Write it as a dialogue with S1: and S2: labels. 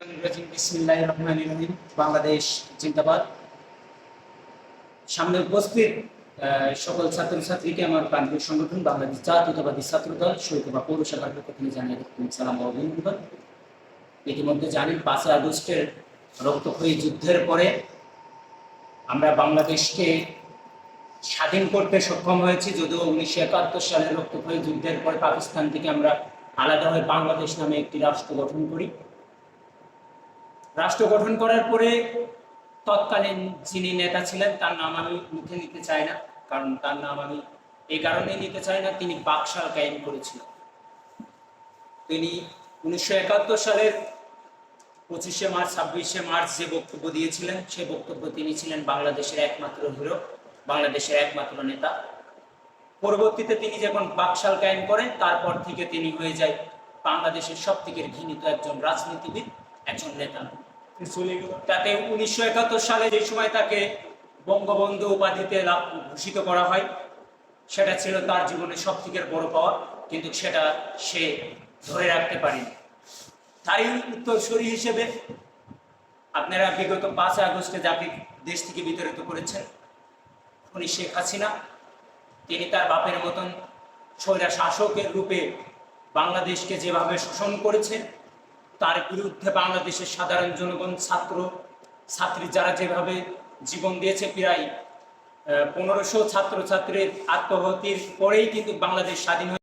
S1: বিসমিল্লাহির রহমানির রহিম। বাংলাদেশ জিন্দাবাদ। সামনে উপস্থিত সকল ছাত্রছাত্রীকে আমার প্রান্তিক সংগঠন বাংলাদেশ জাতীয়তাবাদী ছাত্রদল শৈলকুপা পৌরসভার পক্ষ থেকে জানিয়ে সালাম ও অভিনন্দন। ইতিমধ্যে জানেন 5 আগস্টের রক্তক্ষয়ী যুদ্ধের পরে আমরা বাংলাদেশকে স্বাধীন করতে সক্ষম হয়েছি। যদিও 1971 সালের রক্তক্ষয়ী যুদ্ধের পরে পাকিস্তান থেকে আমরা আলাদা হয়ে বাংলাদেশ নামে একটি রাষ্ট্র গঠন করি। রাষ্ট্র গঠন করার পরে তৎকালীন যিনি নেতা ছিলেন তার নাম আমি মুখে নিতে চাই না, কারণ তার নাম আমি এই কারণে নিতে চাই না, তিনি বাকশাল কায়েম করেছিলেন। তিনি 1971 সালের 25শে মার্চ 26শে মার্চ যে বক্তব্য দিয়েছিলেন, সে বক্তব্য তিনি ছিলেন বাংলাদেশের একমাত্র হিরো, বাংলাদেশের একমাত্র নেতা। পরবর্তীতে তিনি যখন বাকশাল কায়েম করেন, তারপর থেকে তিনি হয়ে যায় বাংলাদেশের সব থেকে ঘৃণিত একজন রাজনীতিবিদ, একজন নেতা। তাতে 1971 সালে যে সময় তাকে বঙ্গবন্ধু উপাধিতে ভূষিত করা হয়, সেটা ছিল তার জীবনের সব থেকে বড় পাওয়া, কিন্তু সেটা সে ধরে রাখতে পারেনি। তাই উত্তরসূরি হিসেবে আপনারা বিগত 5 আগস্টে যাকে দেশ থেকে বিতাড়িত করেছেন, উনি শেখ হাসিনা, তিনি তার বাপের মতন স্বৈরা শাসকের রূপে বাংলাদেশকে যেভাবে শোষণ করেছে, তার বিরুদ্ধে বাংলাদেশের সাধারণ জনগণ, ছাত্র ছাত্রী যারা যেভাবে জীবন দিয়েছে, প্রায় 1500 ছাত্রছাত্রীর আত্মহত্যের পরেই কিন্তু বাংলাদেশ স্বাধীন